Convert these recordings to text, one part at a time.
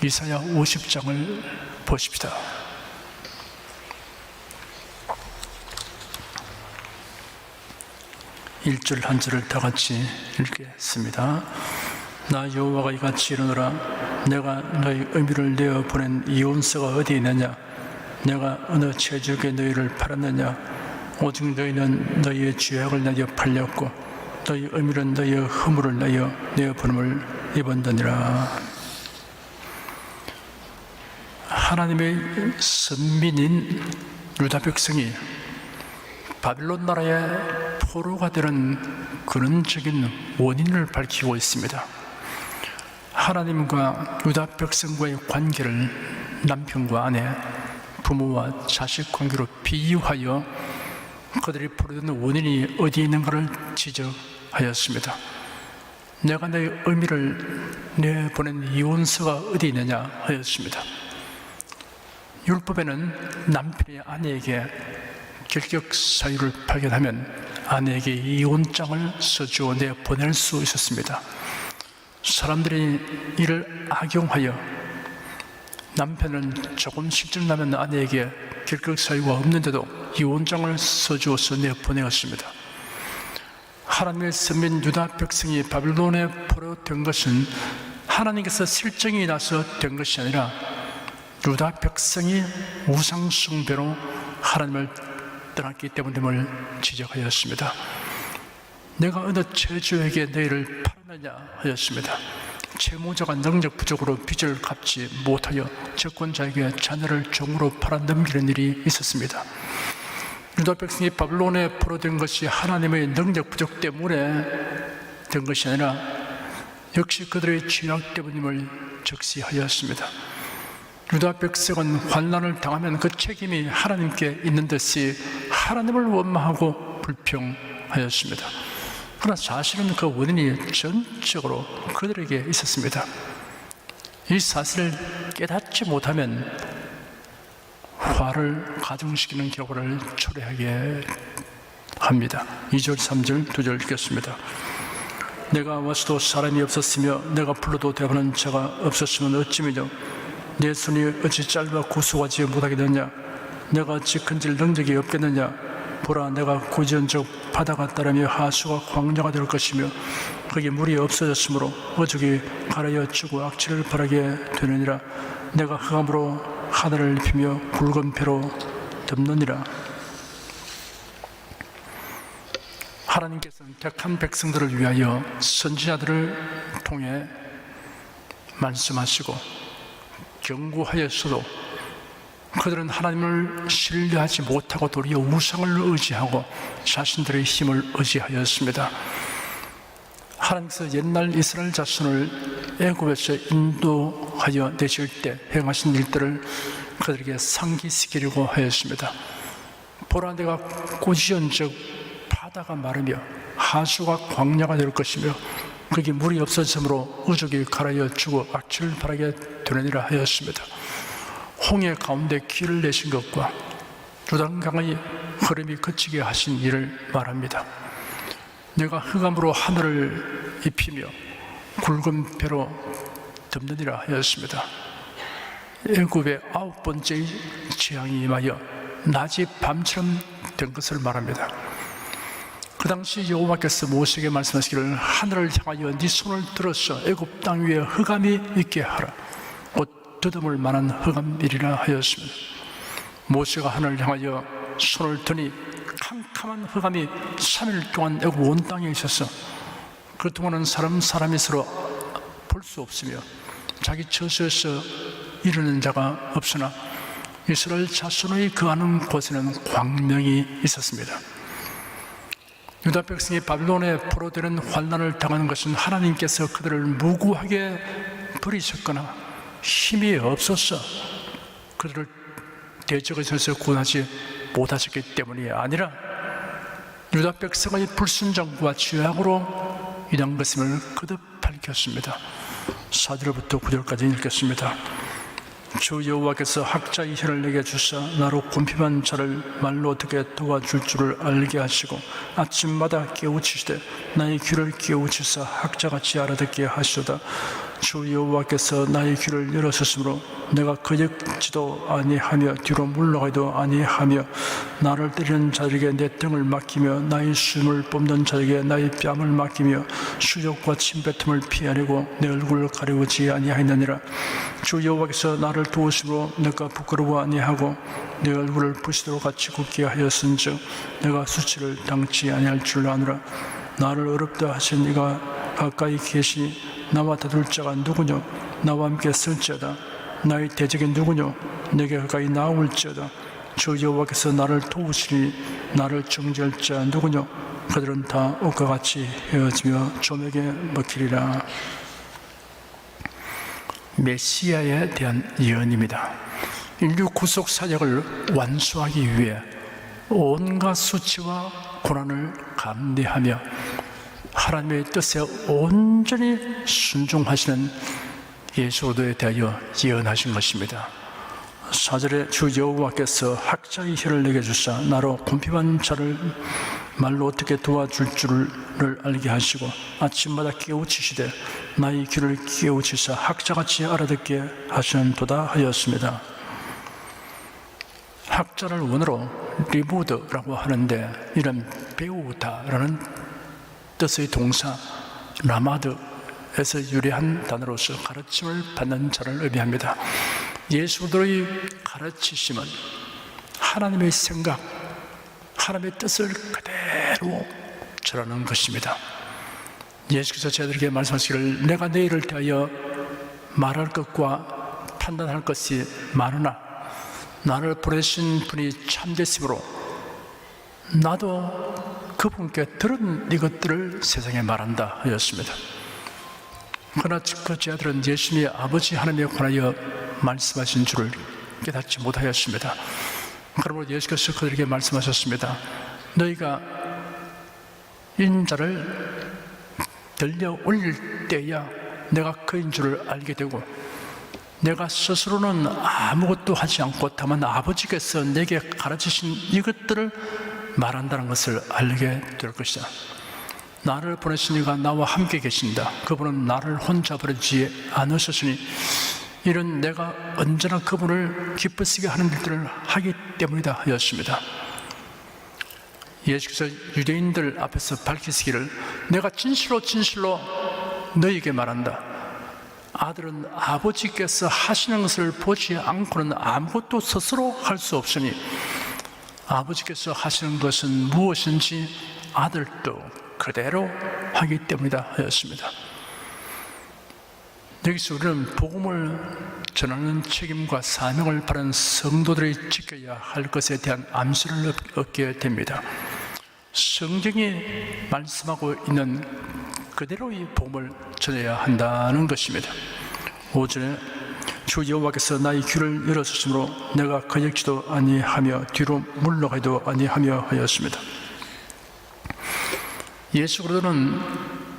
이사야 50장을 보십시다. 1절 한 절을 다 같이 읽겠습니다. 나 여호와가 이같이 이르노라. 내가 너희 의미를 내어 보낸 이온서가 어디 있느냐? 내가 어느 체족에 너희를 팔았느냐? 오직 너희는 너희의 죄악을 내어 팔렸고 너희 의미는 너희의 허물을 내어 보냄을 입었느니라. 하나님의 선민인 유다 백성이 바빌론 나라의 포로가 되는 근원적인 원인을 밝히고 있습니다. 하나님과 유다 백성과의 관계를 남편과 아내, 부모와 자식 관계로 비유하여 그들이 포로된 원인이 어디에 있는가를 지적하였습니다. 내가 너희 의미를 내보낸 이혼서가 어디 있느냐 하였습니다. 율법에는 남편이 아내에게 결격 사유를 발견하면 아내에게 이혼장을 써주어 내보낼 수 있었습니다. 사람들이 이를 악용하여 남편은 조금 실증나면 아내에게 결격 사유가 없는데도 이혼장을 써주어서 내보내었습니다. 하나님의 선민 유다 백성이 바빌론에 포로된 것은 하나님께서 실정이 나서 된 것이 아니라 유다 백성이 우상 숭배로 하나님을 떠났기 때문임을 지적하였습니다. 내가 어느 채주에게 너희를 팔았느냐 하였습니다. 채무자가 능력 부족으로 빚을 갚지 못하여 채권자에게 자녀를 종으로 팔아 넘기는 일이 있었습니다. 유다 백성이 바빌론에 포로된 것이 하나님의 능력 부족 때문에 된 것이 아니라 역시 그들의 죄악 때문임을 적시하였습니다. 유다 백성은 환난을 당하면 그 책임이 하나님께 있는 듯이 하나님을 원망하고 불평하였습니다. 그러나 사실은 그 원인이 전적으로 그들에게 있었습니다. 이 사실을 깨닫지 못하면 화를 가중시키는 결과를 초래하게 합니다. 2절, 3절, 2절 읽겠습니다. 내가 와서도 사람이 없었으며 내가 불러도 대하는 자가 없었으면 어찌미뇨? 내 손이 어찌 짧아 구속하지 못하게 됐냐? 내가 어찌 건질 능력이 없겠느냐? 보라, 내가 고지언적 바다가 따르며 하수가 광야가 될 것이며 거기 물이 없어졌으므로 어족이 가라여 쭈고 악취를 바라게 되느니라. 내가 흑암으로 하늘을 입히며 붉은 배로 덮느니라. 하나님께서는 택한 백성들을 위하여 선지자들을 통해 말씀하시고 경고하였어도 그들은 하나님을 신뢰하지 못하고 도리어 우상을 의지하고 자신들의 힘을 의지하였습니다. 하나님께서 옛날 이스라엘 자손을 애굽에서 인도하여 내실 때 행하신 일들을 그들에게 상기시키려고 하였습니다. 보라, 내가 고지언적 바다가 마르며 하수가 광야가 될 것이며 거기 물이 없어지므로 의족이 가라여 죽어 악취를 바라게 되느니라 하였습니다. 홍해 가운데 길을 내신 것과 요단강의 흐름이 그치게 하신 일을 말합니다. 내가 흑암으로 하늘을 입히며 굵은 배로 덮느니라 하였습니다. 애굽의 9번째 재앙이 임하여 낮이 밤처럼 된 것을 말합니다. 그 당시 여호와께서 모세에게 말씀하시기를 하늘을 향하여 네 손을 들어서 애굽 땅 위에 흑암이 있게 하라. 곧 더듬을 만한 흑암이리라 하였습니다. 모세가 하늘을 향하여 손을 드니 캄캄한 흑암이 3일 동안 애굽 온 땅에 있었어. 그동안은 사람이 서로 볼 수 없으며 자기 처소에서 이르는 자가 없으나 이스라엘 자손의 거하는 곳에는 광명이 있었습니다. 유다 백성이 바빌론에 포로되는 환난을 당하는 것은 하나님께서 그들을 무고하게 버리셨거나 힘이 없어서 그들을 대적에서 구원하지 못하셨기 때문이 아니라 유다 백성의 불순종과 죄악으로 인한 것임을 거듭 밝혔습니다. 4절부터 9절까지 읽겠습니다. 주 여호와께서 학자의 혀를 내게 주사 나로 곤핍한 자를 말로 어떻게 도와줄 줄을 알게 하시고 아침마다 깨우치시되 나의 귀를 깨우치사 학자같이 알아듣게 하시도다. 주 여호와께서 나의 귀를 열어주심으로 내가 거역지도 아니하며 뒤로 물러가도 아니하며 나를 때리는 자에게 내 등을 맡기며 나의 숨을 뽑는 자에게 나의 뺨을 맡기며 수욕과 침뱉음을 피하려고 내 얼굴을 가리우지 아니하였느니라. 주 여호와께서 나를 도우심으로 내가 부끄러워 아니하고 내 얼굴을 부시도록 같이 굳게 하였은즉 내가 수치를 당치 아니할 줄 아노라. 나를 어렵다 하신 이가 가까이 계시 나와 다툴 자가 누구뇨? 나와 함께 쓸지어다. 나의 대적이 누구뇨? 내게 가까이 나올지어다. 주 여호와께서 나를 도우시니 나를 정죄할 자 누구뇨? 그들은 다 옷과 같이 헤어지며 좀에게 먹히리라. 메시아에 대한 예언입니다. 인류 구속 사역을 완수하기 위해 온갖 수치와 고난을 감내하며 하나님의 뜻에 온전히 순종하시는 예수 그리스도에 대하여 예언하신 것입니다. 4절에 주 여호와께서 학자의 혀를 내게 주사 나로 궁핍한 자를 말로 어떻게 도와줄 줄을 알게 하시고 아침마다 깨우치시되 나의 귀를 깨우치사 학자같이 알아듣게 하시는도다 하였습니다. 학자를 원어로 리부드라고 하는데 이런 배우다라는 뜻의 동사 라마드에서 유래한 단어로서 가르침을 받는 자를 의미합니다. 예수들의 가르치심은 하나님의 생각, 하나님의 뜻을 그대로 전하는 것입니다. 예수께서 저희들에게 말씀하시기를 내가 너희를 대하여 말할 것과 판단할 것이 많으나 나를 보내신 분이 참되심으로 나도 그분께 들은 이것들을 세상에 말한다 하였습니다. 그러나 그 제자들은 예수님의 아버지 하나님에 관하여 말씀하신 줄을 깨닫지 못하였습니다. 그러므로 예수께서 그들에게 말씀하셨습니다. 너희가 인자를 들려 올릴 때야 내가 그인 줄을 알게 되고 내가 스스로는 아무것도 하지 않고 다만 아버지께서 내게 가르치신 이것들을 말한다는 것을 알게 될 것이다. 나를 보내신 이가 나와 함께 계신다. 그분은 나를 혼자 버리지 않으셨으니 이는 내가 언제나 그분을 기쁘시게 하는 일들을 하기 때문이다 하였습니다. 예수께서 유대인들 앞에서 밝히시기를 내가 진실로 너희에게 말한다. 아들은 아버지께서 하시는 것을 보지 않고는 아무것도 스스로 할 수 없으니 아버지께서 하시는 것은 무엇인지 아들도 그대로 하기 때문이다 하였습니다. 여기서 우리는 복음을 전하는 책임과 사명을 받은 성도들이 지켜야 할 것에 대한 암시를 얻게 됩니다. 성경이 말씀하고 있는 그대로의 복음을 전해야 한다는 것입니다. 5절에 주 여호와께서 나의 귀를 열어주심으로 내가 거역지도 아니하며 뒤로 물러가도 아니하며 하였습니다. 예수 그리스도는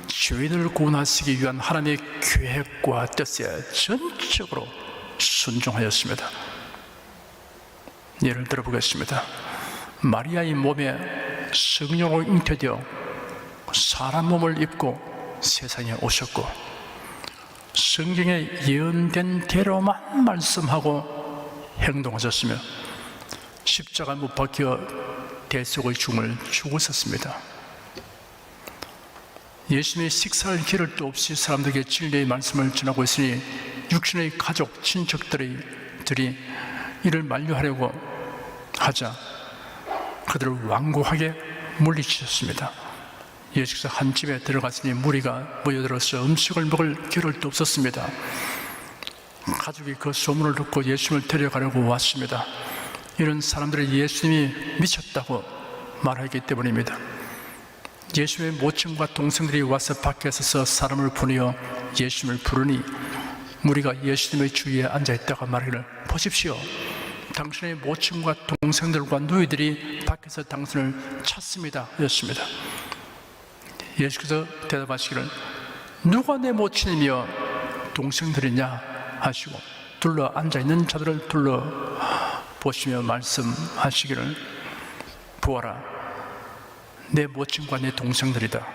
죄인을 구원하시기 위한 하나님의 계획과 뜻에 전적으로 순종하였습니다. 예를 들어보겠습니다. 마리아의 몸에 성령으로 잉태되어 사람 몸을 입고 세상에 오셨고 성경에 예언된 대로만 말씀하고 행동하셨으며 십자가 못 박혀 대속의 죽음을 죽으셨습니다. 예수님의 식사할 기를도 없이 사람들에게 진리의 말씀을 전하고 있으니 육신의 가족, 친척들이 이를 만류하려고 하자 그들을 완고하게 물리치셨습니다. 예수께서 한 집에 들어갔으니 무리가 모여들어서 음식을 먹을 겨를도 없었습니다. 가족이 그 소문을 듣고 예수님을 데려가려고 왔습니다. 이런 사람들이 예수님이 미쳤다고 말하기 때문입니다. 예수님의 모친과 동생들이 와서 밖에 서서 사람을 보내어 예수님을 부르니 무리가 예수님의 주위에 앉아있다가 말하기를 보십시오. 당신의 모친과 동생들과 누이들이 밖에서 당신을 찾습니다 하였습니다. 예수께서 대답하시기를 누가 내 모친이며 동생들이냐 하시고 둘러 앉아있는 자들을 둘러보시며 말씀하시기를 보아라 내 모친과 내 동생들이다.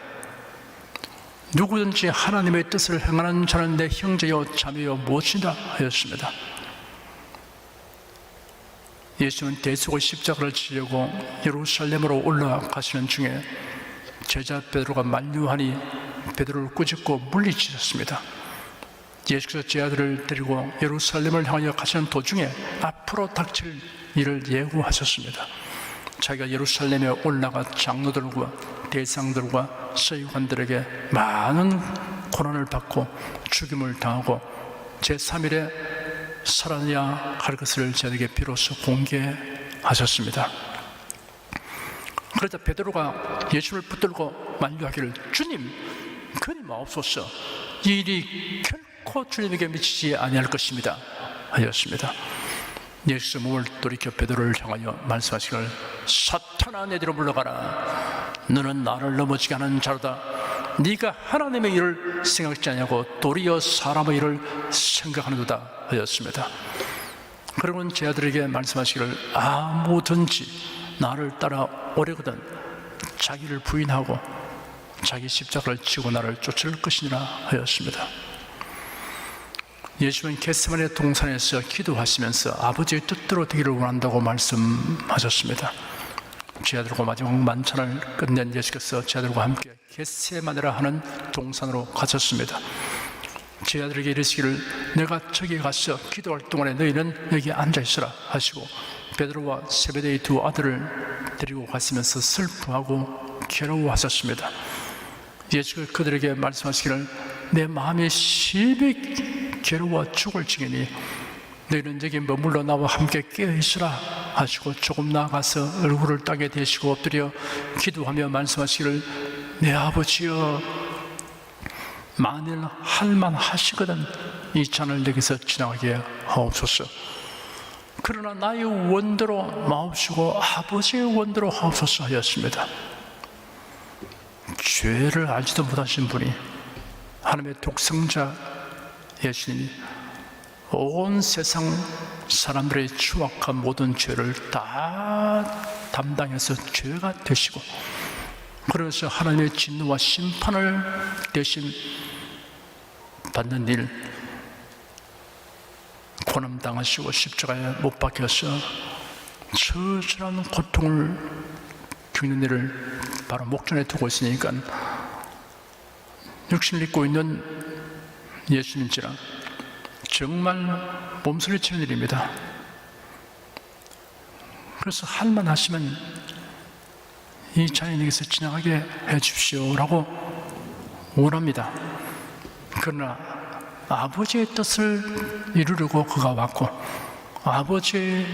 누구든지 하나님의 뜻을 행하는 자는 내 형제요 자매요 무엇이다 하였습니다. 예수는 대속의 십자가를 지려고 예루살렘으로 올라가시는 중에 제자 베드로가 만류하니 베드로를 꾸짖고 물리치셨습니다. 예수께서 제자들을 데리고 예루살렘을 향하여 가시는 도중에 앞으로 닥칠 일을 예고하셨습니다. 자기가 예루살렘에 올라가 장로들과 대상들과 서기관들에게 많은 고난을 받고 죽임을 당하고 제3일에 살아나야 할 것을 저에게 비로소 공개하셨습니다. 그러자 베드로가 예수를 붙들고 만류하기를 주님 끊임없소서, 이 일이 결코 주님에게 미치지 아니할 것입니다 하였습니다. 예수 몸을 돌이켜 베드로를 향하여 말씀하시기를 사탄아 내뒤로 물러가라, 너는 나를 넘어지게 하는 자로다. 네가 하나님의 일을 생각지 않냐고 도리어 사람의 일을 생각하는도다 하였습니다. 그러고는 제자들에게 말씀하시기를 아무든지 나를 따라 오려거든 자기를 부인하고 자기 십자가를 지고 나를 쫓을 것이니라 하였습니다. 예수는 겟세마네 동산에서 기도하시면서 아버지의 뜻대로 되기를 원한다고 말씀하셨습니다. 제자들과 마지막 만찬을 끝낸 예수께서 제자들과 함께 겟세마네라 하는 동산으로 가셨습니다. 제자들에게 이르시기를 내가 저기 가서 기도할 동안에 너희는 여기 앉아있으라 하시고 베드로와 세베대의 두 아들을 데리고 가시면서 슬퍼하고 괴로워하셨습니다. 예수가 그들에게 말씀하시기를 내 마음이 심히 괴로워 죽을 지경이니 너희는 여기 머물러 나와 함께 깨어있으라 하시고 조금 나아가서 얼굴을 땅에 대시고 엎드려 기도하며 말씀하시기를 내 아버지여, 만일 할만하시거든 이 잔을 내게서 지나가게 하옵소서. 그러나 나의 원대로 마옵시고 아버지의 원대로 하옵소서 하였습니다. 죄를 알지도 못하신 분이 하나님의 독생자 예수님이 온 세상 사람들의 추악한 모든 죄를 다 담당해서 죄가 되시고, 그래서 하나님의 진노와 심판을 대신 받는 일, 고난당하시고 십자가에 못 박혀서 처절한 고통을 겪는 일을 바로 목전에 두고 있으니까 육신을 입고 있는 예수님처럼 정말 몸소리치는 일입니다. 그래서 할만하시면 이 자연에게서 지나가게 해 주십시오라고 원합니다. 그러나 아버지의 뜻을 이루려고 그가 왔고 아버지의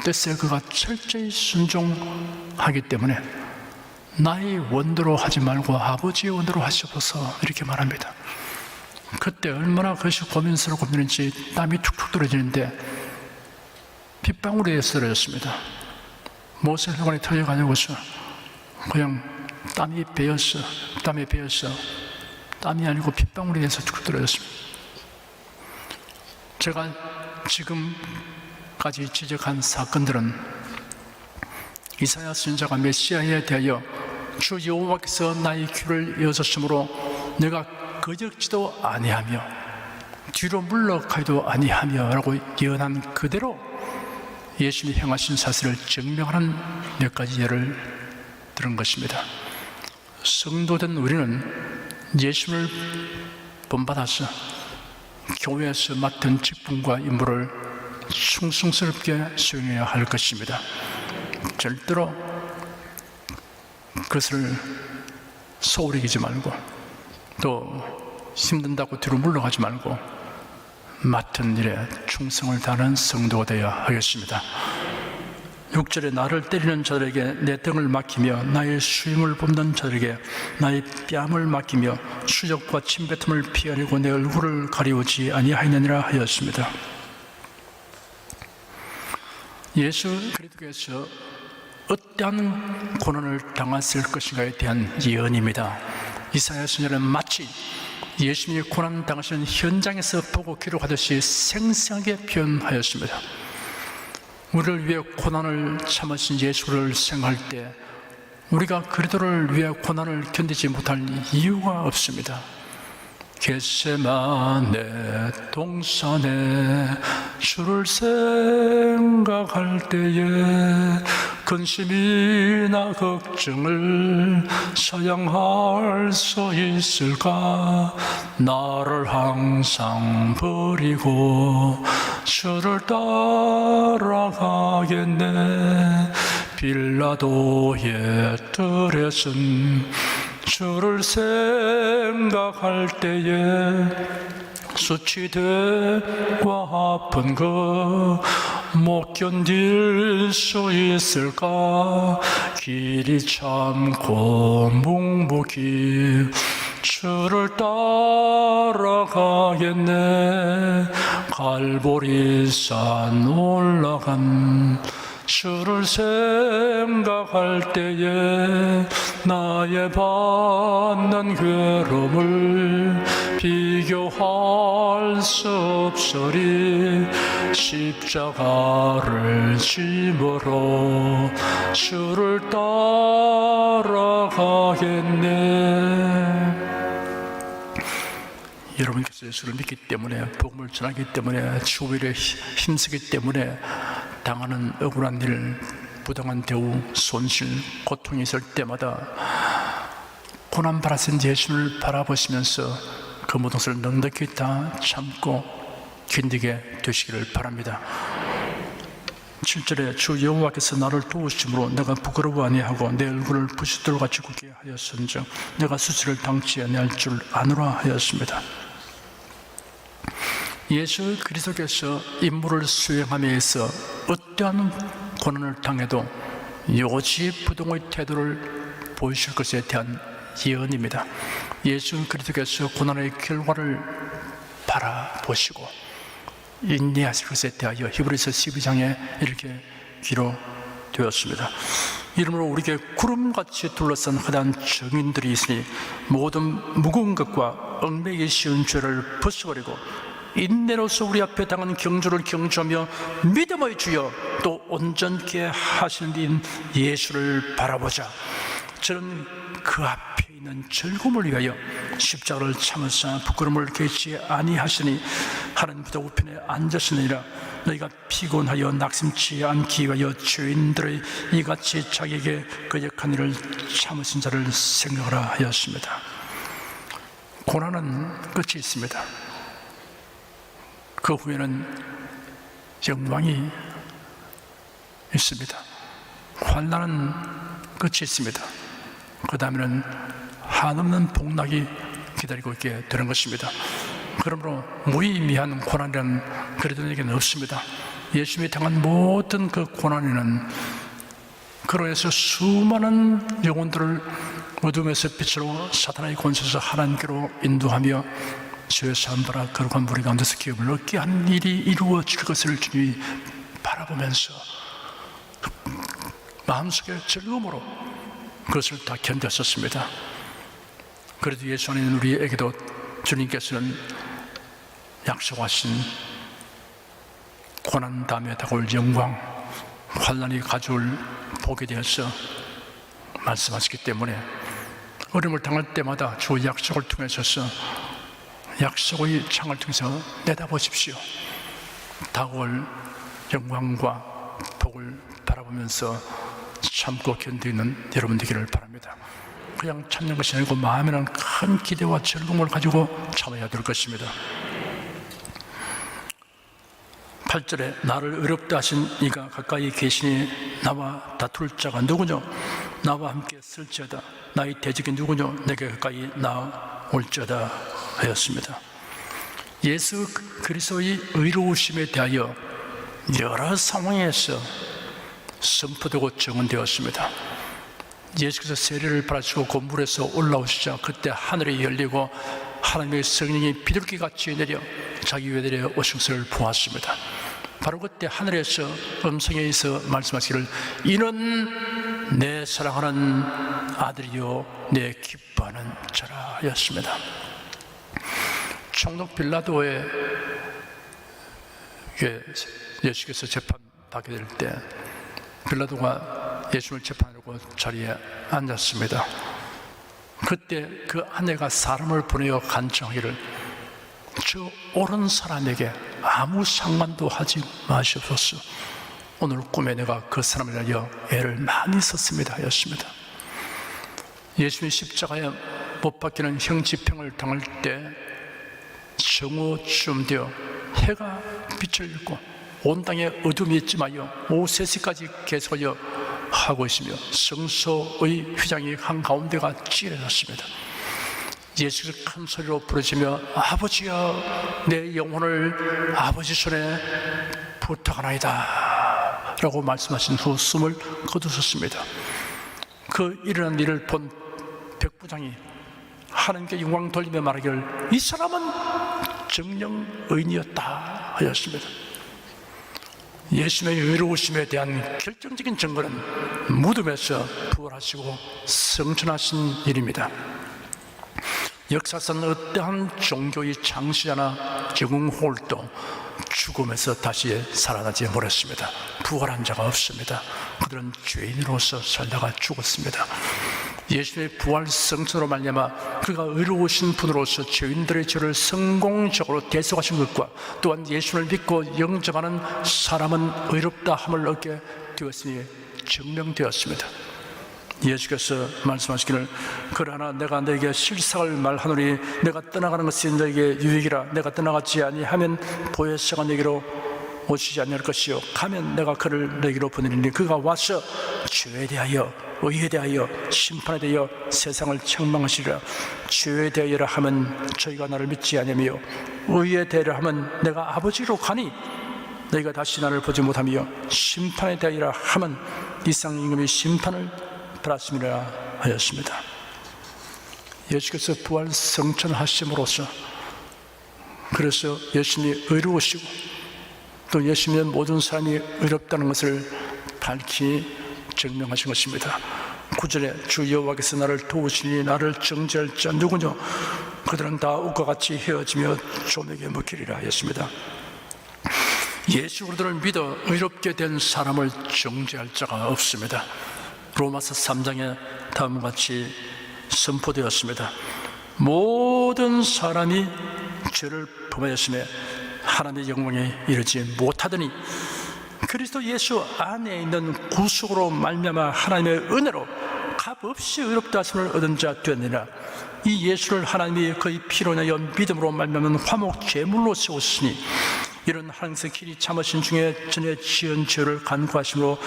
뜻에 그가 철저히 순종하기 때문에 나의 원대로 하지 말고 아버지의 원대로 하시옵소서 이렇게 말합니다. 그때 얼마나 그것이 고민스럽고 고민인지 땀이 툭툭 떨어지는데 빗방울에 쓰러졌습니다. 못의 혈관이 터져가지고서 그냥 땀이 배었어. 땀이 아니고 빗방울에 의해서 툭 떨어졌습니다. 제가 지금까지 지적한 사건들은 이사야 선지자가 메시아에 대하여 주 여호와께서 나의 귀를 여셨으므로 내가 거적지도 아니하며 뒤로 물러가지도 아니하며 라고 예언한 그대로 예수님이 행하신 사실을 증명하는 몇 가지 예를 들은 것입니다. 성도된 우리는 예수를 본받아서 교회에서 맡은 직분과 임무를 충성스럽게 수행해야 할 것입니다. 절대로 그것을 소홀히 여기지 말고 또 힘든다고 뒤로 물러가지 말고 맡은 일에 충성을 다하는 성도가 되어야 하겠습니다. 6절에 나를 때리는 자들에게 내 등을 맡기며 나의 수임을 뽑는 자들에게 나의 뺨을 맡기며 수적과 침뱉음을 피하려고 내 얼굴을 가리우지 아니하였느니라 하였습니다. 예수 그리스도께서 어떠한 고난을 당했을 것인가에 대한 예언입니다. 이사야 선지자는 마치 예수님이 고난 당하시는 현장에서 보고 기록하듯이 생생하게 표현하였습니다. 우리를 위해 고난을 참으신 예수를 생각할 때 우리가 그리스도를 위해 고난을 견디지 못할 이유가 없습니다. 겟세마네 동산에 주를 생각할 때에 근심이나 걱정을 사양할 수 있을까? 나를 항상 버리고 주를 따라가겠네. 빌라도의 뜰에선 주를 생각할 때에 수치되고 아픈 거 못 견딜 수 있을까? 길이 참고 묵묵히 주를 따라가겠네. 갈보리산 올라간 주를 생각할 때에 나의 받는 괴로움을 비교할 수 없으리. 십자가를 짐으로 주를 따라가겠네. 여러분께서 예수를 믿기 때문에, 복음을 전하기 때문에, 주위를 힘쓰기 때문에 당하는 억울한 일, 부당한 대우, 손실, 고통이 있을 때마다 고난받으신 예수를 바라보시면서 그 모든 것을 넉넉히 다 참고 견디게 되시기를 바랍니다. 7절에 주 여호와께서 나를 도우심으로 내가 부끄러워 아니하고 내 얼굴을 부싯돌같이 굳게 하였은즉 내가 수치를 당치 아니할 줄 아노라 하였습니다. 예수 그리스도께서 임무를 수행함에 있어 어떠한 고난을 당해도 요지부동의 태도를 보이실 것에 대한 예언입니다. 예수 그리스도께서 고난의 결과를 바라보시고 인내하실 것에 대하여 히브리서 12장에 이렇게 기록되었습니다. 이러므로 우리에게 구름같이 둘러싼 허다한 증인들이 있으니 모든 무거운 것과 얽매이기 쉬운 죄를 벗어버리고 인내로서 우리 앞에 당한 경주를 경주하며 믿음의 주여 또 온전케 하시는 이인 예수를 바라보자. 저는 그 앞에 있는 즐거움을 위하여 십자가를 참으사 부끄러움을 개치 아니하시니 하나님보다 우편에 앉으시니라. 너희가 피곤하여 낙심치 않기 위하여 죄인들의 이같이 자기에게 그 역한 일을 참으신 자를 생각하라 하였습니다. 고난은 끝이 있습니다. 그 후에는 영광이 있습니다. 환난은 끝이 있습니다. 그 다음에는 한없는 복락이 기다리고 있게 되는 것입니다. 그러므로 무의미한 고난이란 그리스도인에게는 없습니다. 예수님이 당한 모든 그 고난에는 그로 인해서 수많은 영혼들을 어둠에서 빛으로 사탄의 권세에서 하나님께로 인도하며 죄의 사함받아 거룩한 무리 가운데서 기업을 얻게 한 일이 이루어질 것을 주님이 바라보면서 마음속에 즐거움으로 그것을 다 견뎠었습니다. 그래도 예수 안에 있는 우리에게도 주님께서는 약속하신 고난 다음에 다가올 영광, 환난이 가져올 복에 대해서 말씀하시기 때문에 어려움을 당할 때마다 주 약속을 통해서 약속의 창을 통해서 내다보십시오. 다가올 영광과 복을 바라보면서 참고 견디는 여러분 되기를 바랍니다. 그냥 참는 것이 아니고 마음에는 큰 기대와 즐거움을 가지고 참아야 될 것입니다. 8절에 나를 어렵다 하신 이가 가까이 계시니 나와 다툴 자가 누구뇨? 나와 함께 쓸지어다. 나의 대적이 누구뇨? 내게 가까이 나올지어다 하였습니다. 예수 그리스도의 의로우심에 대하여 여러 상황에서 선포되고 증언되었습니다. 예수께서 세례를 받으시고 그 물에서 올라오시자 그때 하늘이 열리고 하나님의 성령이 비둘기같이 내려 자기 외들에 오신 것을 보았습니다. 바로 그때 하늘에서 음성에서 말씀하시기를 이는 내 사랑하는 아들이요 내 기뻐하는 자라 였습니다. 총독 빌라도에 예수께서 재판받게 될 때 빌라도가 예수를 재판하러 하고 자리에 앉았습니다. 그때 그 아내가 사람을 보내어 간청하기를 저 옳은 사람에게 아무 상관도 하지 마시옵소서. 오늘 꿈에 내가 그 사람을 위하여 애를 많이 썼습니다 하였습니다. 예수님이 십자가에 못 박히는 형집행을 당할 때 정오쯤 되어 해가 빛을 잃고 온 땅에 어둠이 있지만요 오후 3시까지 계속하여 하고 있으며 성소의 휘장이 한가운데가 찌려졌습니다. 예수께서 큰 소리로 부르시며 아버지여 내 영혼을 아버지 손에 부탁하나이다 라고 말씀하신 후 숨을 거두셨습니다. 그 일어난 일을 본 백부장이 하나님께 영광 돌리며 말하기를 이 사람은 정령 의인이었다 하였습니다. 예수님의 의로우심에 대한 결정적인 증거는 무덤에서 부활하시고 승천하신 일입니다. 역사상 어떠한 종교의 창시자나 영웅홀도 죽음에서 다시 살아나지 못했습니다. 부활한 자가 없습니다. 그들은 죄인으로서 살다가 죽었습니다. 예수님의 부활 성천으로 말미암아 그가 의로우신 분으로서 죄인들의 죄를 성공적으로 대속하신 것과 또한 예수를 믿고 영접하는 사람은 의롭다 함을 얻게 되었으니 증명되었습니다. 예수께서 말씀하시기를 그러나 내가 너에게 실상을 말하노니 내가 떠나가는 것이 너에게 유익이라 내가 떠나가지 아니하면 보혜사가 너에게로 오시지 아니할 것이요 가면 내가 그를 너에게로 보내리니 그가 와서 죄에 대하여 의에 대하여 심판에 대하여 세상을 책망하시리라. 죄에 대하여라 하면 저희가 나를 믿지 아니하며 의에 대하여라 하면 내가 아버지로 가니 너희가 다시 나를 보지 못하며 심판에 대하여라 하면 이상 임금이 심판을 받았음이라 하였습니다. 예수께서 부활 성천하심으로써 그래서 예수님이 의로우시고 또 예수님의 모든 사람이 의롭다는 것을 밝히 증명하신 것입니다. 9절에 주 여호와께서 나를 도우시니 나를 정죄할 자 누구냐 그들은 다 옷과 같이 헤어지며 좀에게 먹히리라 하였습니다. 예수 그리스도를 믿어 의롭게 된 사람을 정죄할 자가 없습니다. 로마서 3장에 다음과 같이 선포되었습니다. 모든 사람이 죄를 범하였음에 하나님의 영광에 이르지 못하더니 그리스도 예수 안에 있는 구속으로 말미암아 하나님의 은혜로 값없이 의롭다 하심을 얻은 자 되느니라. 이 예수를 하나님이 그의 피로 인하여 믿음으로 말미암은 화목 제물로 세우시니 이런 하나님께서 길이 참으신 중에 전에 지은 죄를 간구하심으로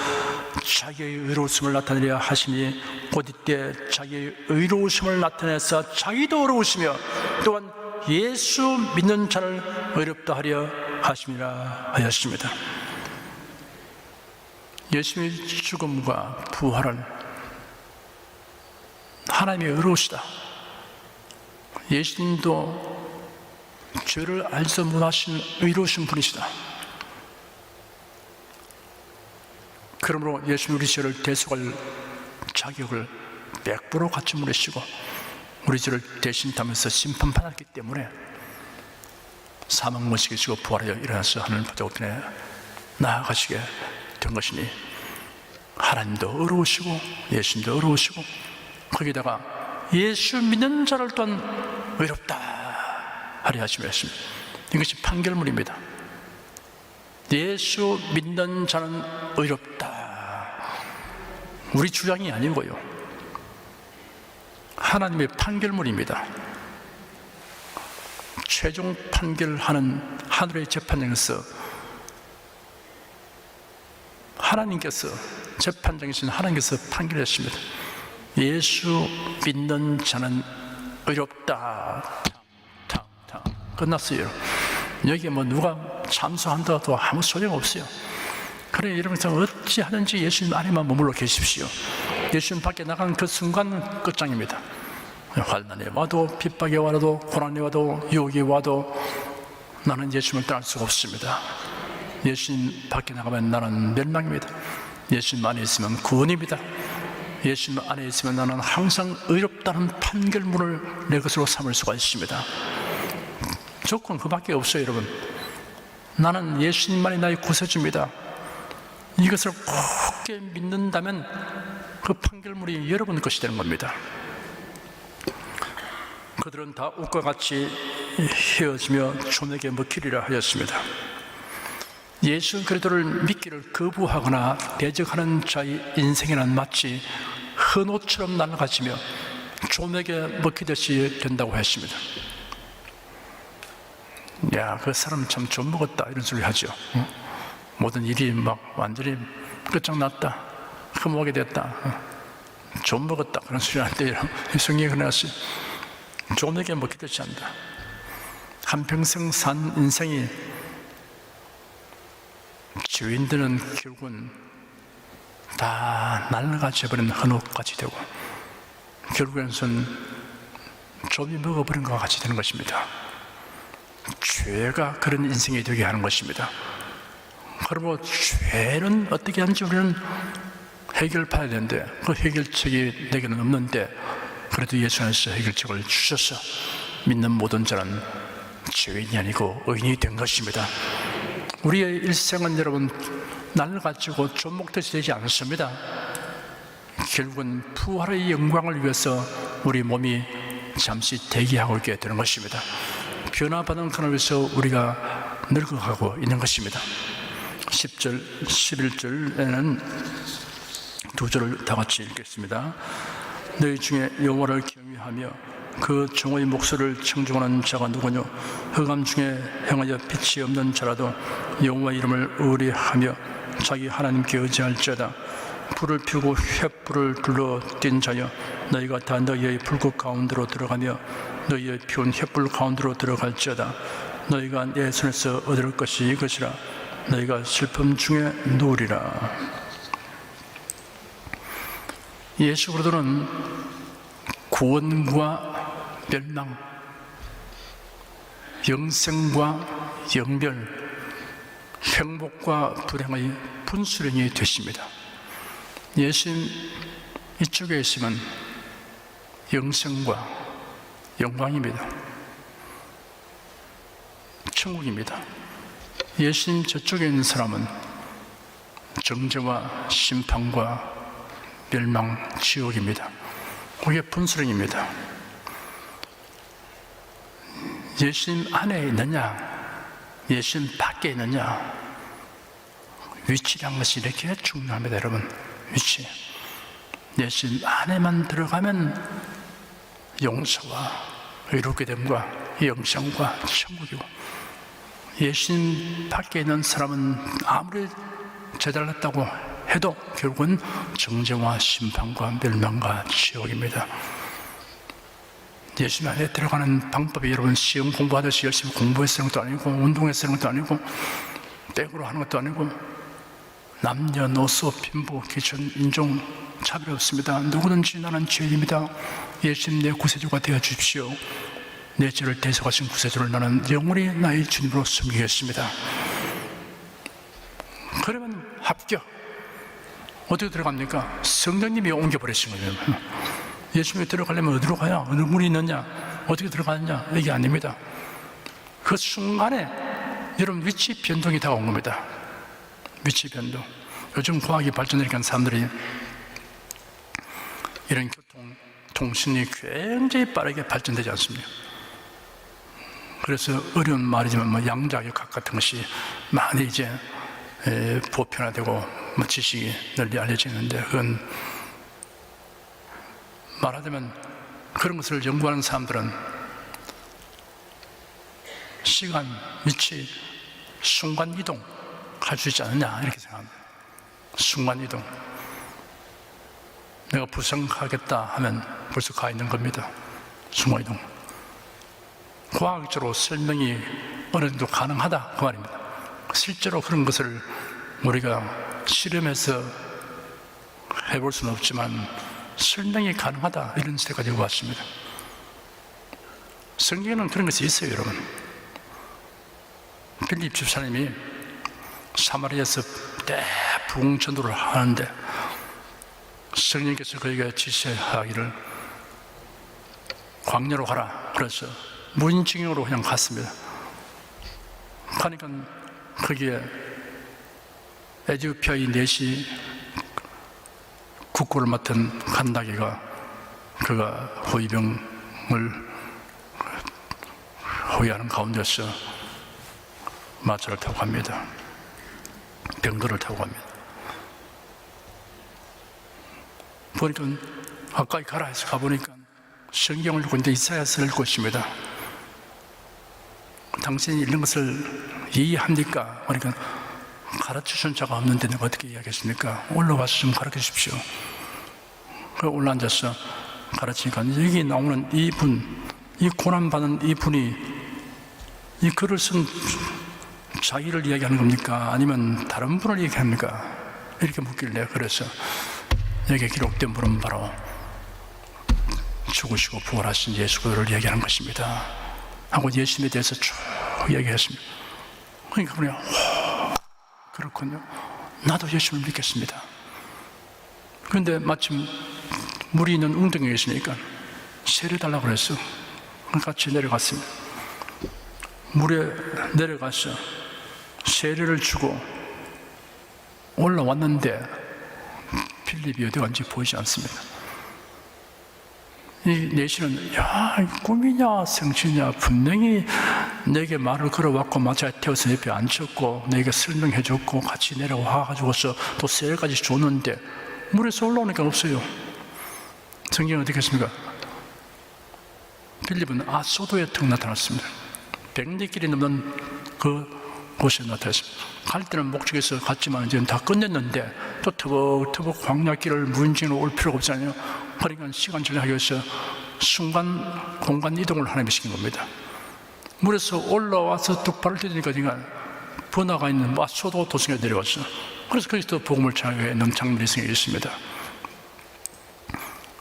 자기의 의로우심을 나타내려 하시니 곧 이때 자기의 의로우심을 나타내서 자기도 의로우시며 또한 예수 믿는 자를 의롭다 하려 하심이라 하였습니다. 예수님의 죽음과 부활은 하나님의 의로우시다. 예수님도 죄를 알지도 못하신 의로우신 분이시다. 그러므로 예수님 우리 죄를 대속할 자격을 100% 갖춘 분이시고 우리 죄를 대신 담면서 심판받았기 때문에 사망 모시기시고 부활하여 일어나서 하늘 보좌우편에 나아가시게 된 것이니 하나님도 의로우시고 예수님도 의로우시고 거기다가 예수 믿는 자를 또한 의롭다 하리 하심이었습니다. 이것이 판결문입니다. 예수 믿는 자는 의롭다. 우리 주장이 아니고요. 하나님의 판결문입니다. 최종 판결하는 하늘의 재판장에서 하나님께서 재판장이신 하나님께서 판결했습니다. 예수 믿는 자는 의롭다. 끝났어요. 여기에 뭐 누가 참소한다도 아무 소용없어요. 그래 여러분께서 어찌하든지 예수님 안에만 머물러 계십시오. 예수님 밖에 나가는 그 순간 끝장입니다. 환난이 와도 핍박이 와도 고난이 와도 유혹이 와도 나는 예수님을 떠날 수가 없습니다. 예수님 밖에 나가면 나는 멸망입니다. 예수님 안에 있으면 구원입니다. 예수님 안에 있으면 나는 항상 의롭다는 판결문을 내 것으로 삼을 수가 있습니다. 조건 그밖에 없어요. 여러분, 나는 예수님만이 나의 구세주입니다. 이것을 굳게 믿는다면 그 판결물이 여러분 것이 되는 겁니다. 그들은 다 옷과 같이 헤어지며 존에게 먹히리라 하였습니다. 예수 그리스도를 믿기를 거부하거나 대적하는 자의 인생에는 마치 헌옷처럼 날아가지며 존에게 먹히듯이 된다고 했습니다. 야, 그 사람 참 좀 먹었다 이런 소리 하죠. 모든 일이 막 완전히 끝장났다, 흠하게 됐다, 좀 먹었다 그런 소리 하는데 성경에 그래놨어요. 존에게 먹히듯이 한다. 한평생 산 인생이 죄인들은 결국은 다 날아가져버린 헌옷같이 되고 결국에는 좀이 먹어버린 것과 같이 되는 것입니다. 죄가 그런 인생이 되게 하는 것입니다. 그러므로 죄는 어떻게 하는지 우리는 해결해야 되는데 그 해결책이 내게는 없는데 그래도 예수 안에서 해결책을 주셔서 믿는 모든 자는 죄인이 아니고 의인이 된 것입니다. 우리의 일생은 여러분 날가지고 좀먹듯이 되지 않습니다. 결국은 부활의 영광을 위해서 우리 몸이 잠시 대기하고 있게 되는 것입니다. 변화받은 그날 위해서 우리가 늙어가고 있는 것입니다. 10절, 11절에는 두 절을 다 같이 읽겠습니다. 너희 중에 여호와를 경외하며 그 종의 목소리를 청종하는 자가 누구뇨? 흑암 중에 행하여 빛이 없는 자라도 여호와 이름을 의뢰하며 자기 하나님께 의지할지어다. 불을 피우고 횃불을 둘러 띈 자여, 너희가 다 너희의 불꽃 가운데로 들어가며 너희의 피운 횃불 가운데로 들어갈지어다. 너희가 내 손에서 얻을 것이 이것이라. 너희가 슬픔 중에 누우리라. 예수 그리스도는 구원과 멸망, 영생과 영별, 행복과 불행의 분수령이 되십니다. 예수님 이쪽에 있으면 영생과 영광입니다. 천국입니다. 예수님 저쪽에 있는 사람은 정죄와 심판과 멸망, 지옥입니다. 그게 분수령입니다. 예수님 안에 있느냐, 예수님 밖에 있느냐, 위치란 것이 이렇게 중요합니다. 여러분, 위치. 예수님 안에만 들어가면 용서와 의롭게 됨과 영생과 천국이고, 예수님 밖에 있는 사람은 아무리 제달랐다고 해도 결국은 정죄와 심판과 멸망과 지옥입니다. 예수님 안에 들어가는 방법이 여러분 시험 공부하듯이 열심히 공부해서 하는 것도 아니고 운동해서 하는 것도 아니고 땡으로 하는 것도 아니고 남녀노소 빈부 기천 인종 차별 없습니다. 누구든지 나는 죄인입니다. 예수님 내 구세주가 되어 주십시오. 내 죄를 대속하신 구세주를 나는 영원히 나의 주님으로 섬기겠습니다. 그러면 합격. 어디로 들어갑니까? 성령님이 옮겨버리신 거예요. 예수님이 들어가려면 어디로 가야? 어느 문이 있느냐? 어떻게 들어가느냐? 이게 아닙니다. 그 순간에 여러분 위치 변동이 다가온 겁니다. 위치 변동. 요즘 과학이 발전하니까 사람들이 이런 교통, 통신이 굉장히 빠르게 발전되지 않습니까? 그래서 어려운 말이지만 양자역학 같은 것이 많이 이제 보편화되고 지식이 널리 알려지는데, 그건 말하자면 그런 것을 연구하는 사람들은 시간, 위치, 순간이동 할 수 있지 않느냐 이렇게 생각합니다. 순간이동. 내가 부생하겠다 하면 벌써 가 있는 겁니다. 순간이동. 과학적으로 설명이 어느 정도 가능하다 그 말입니다. 실제로 그런 것을 우리가 실험해서 해볼 수는 없지만 설명이 가능하다 이런 시대까지 왔습니다. 성경에는 그런 것이 있어요. 여러분, 빌립 집사님이 사마리아에서 대부흥 전도를 하는데 성령께서 그에게 지시하기를 광야로 가라. 그래서 무인증으로 그냥 갔습니다. 가니까 거기에 에티오피아의 넷이 국고를 맡은 간다기가 그가 호위병을 호위하는 가운데서 마차를 타고 갑니다. 병거를 타고 갑니다. 보니까 가까이 가라 해서 가보니까 성경을 읽고 있는데 이사야서를 읽고 있습니다. 당신이 읽는 것을 이해합니까? 그러니까 가르쳐준 자가 없는데 내가 어떻게 이해하겠습니까? 올라와서 좀 가르쳐 주십시오. 그 올라앉아서 가르치니까 여기 나오는 이분, 이 고난받은 이분이 이 글을 쓴 자기를 이야기하는 겁니까? 아니면 다른 분을 얘기합니까? 이렇게 묻길래 그래서 여기에 기록된 분은 바로 죽으시고 부활하신 예수 그를 얘기하는 것입니다 하고 예수님에 대해서 쭉 얘기했습니다. 그러니까 그냥 그렇군요. 나도 예수님을 믿겠습니다. 그런데 마침 물이 있는 웅덩이에 있으니까 세례달라고 그랬어. 같이 내려갔습니다. 물에 내려가서 세례를 주고 올라왔는데 필립이 어디 간지 보이지 않습니다. 이 내시는 꿈이냐 생시냐 분명히 내게 말을 걸어왔고 마차에 태워서 옆에 앉혔고 내게 설명해줬고 같이 내려와가지고서 또 세례까지 줬는데 물에서 올라오니까 없어요. 성경은 어떻게 했습니까? 필립은 아소도에 턱 나타났습니다. 100리길이 넘는 그곳에 나타났습니다. 갈 때는 목적에서 갔지만 이제 다 끝냈는데 또 터벅터벅 광야길을 무인진으로 올 필요가 없잖아요. 그러니까 시간 절약하기 위해서 순간 공간 이동을 하나님이 시킨 겁니다. 물에서 올라와서 뚝 발을 떼니까 번화가 있는 아소도 도성에 내려왔어. 그래서 거기서 복음을 전하게 있는 장면이 있습니다.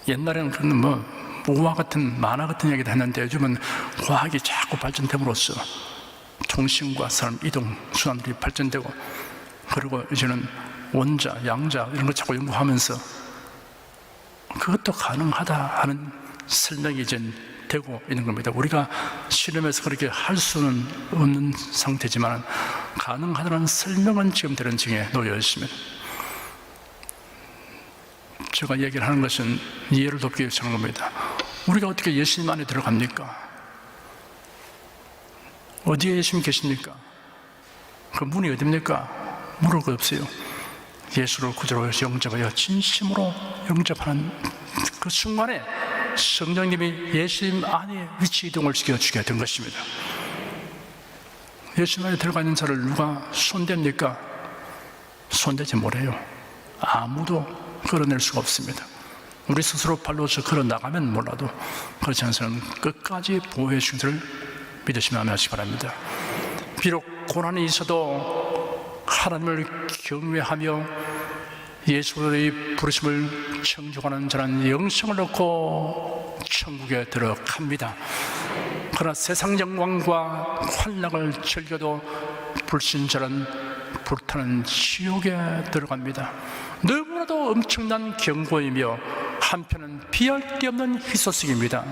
옛날에는 그런 우화 같은 만화 같은 얘기도 했는데 요즘은 과학이 자꾸 발전됨으로써 통신과 사람 이동 수단들이 발전되고 그리고 이제는 원자, 양자 이런 거 자꾸 연구하면서 그것도 가능하다 하는 설명이 이제 되고 있는 겁니다. 우리가 실험에서 그렇게 할 수는 없는 상태지만 가능하다는 설명은 지금 되는 중에 놓여 있습니다. 제가 얘기를 하는 것은 이해를 돕기 위해서 하는 겁니다. 우리가 어떻게 예수님 안에 들어갑니까? 어디에 예수님 계십니까? 그 문이 어디입니까? 물을 거 없어요. 예수를 구주로 영접하여 진심으로 영접하는 그 순간에 성령님이 예수님 안에 위치 이동을 시켜주게 된 것입니다. 예수님 안에 들어가 있는 자를 누가 손댑니까? 손대지 못해요. 아무도 끌어낼 수가 없습니다. 우리 스스로 발로서 걸어나가면 몰라도 그렇지 않은 사람은 끝까지 보호해 주신 것을 믿으시면 아멘 하시기 바랍니다. 비록 고난이 있어도 하나님을 경외하며 예수의 부르심을 청중하는 자는 영생을 얻고 천국에 들어갑니다. 그러나 세상 영광과 환락을 즐겨도 불신자는 불타는 지옥에 들어갑니다. 너무나도 엄청난 경고이며 한편은 비할 데 없는 희소식입니다.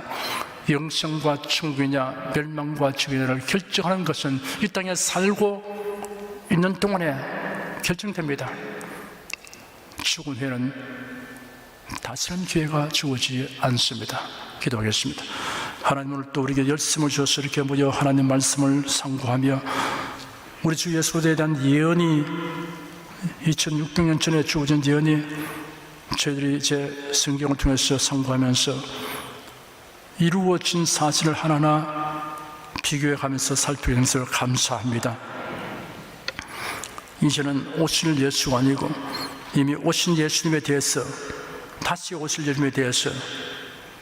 영생과 천국이냐 멸망과 지옥이냐를 결정하는 것은 이 땅에 살고 있는 동안에 결정됩니다. 죽은 후에는 다시는 기회가 주어지지 않습니다. 기도하겠습니다. 하나님 오늘 또 우리에게 열심을 주셔서 이렇게 모여 하나님 말씀을 상고하며 우리 주 예수에 대한 예언이 2600년 전에 주어진 예언이 저희들이 이제 성경을 통해서 상고하면서 이루어진 사실을 하나하나 비교해 가면서 살피게 된 것을 감사합니다. 이제는 오실 예수가 아니고 이미 오신 예수님에 대해서 다시 오실 예수님에 대해서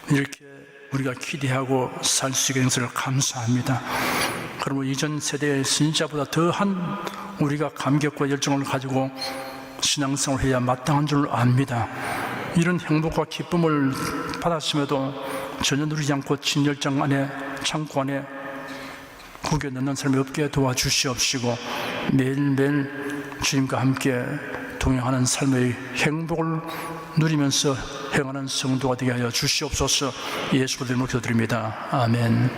이렇게 우리가 기대하고 살 수 있게 된 것을 감사합니다. 그러므로 이전 세대의 신자보다 더한 우리가 감격과 열정을 가지고 신앙생활을 해야 마땅한 줄 압니다. 이런 행복과 기쁨을 받았음에도 전혀 누리지 않고 진열장 안에 창고 안에 구겨 넣는 사람이 없게 도와주시옵시고 매일매일 주님과 함께 동행하는 삶의 행복을 누리면서 행하는 성도가 되게 하여 주시옵소서. 예수의 이름으로 기도드립니다. 아멘.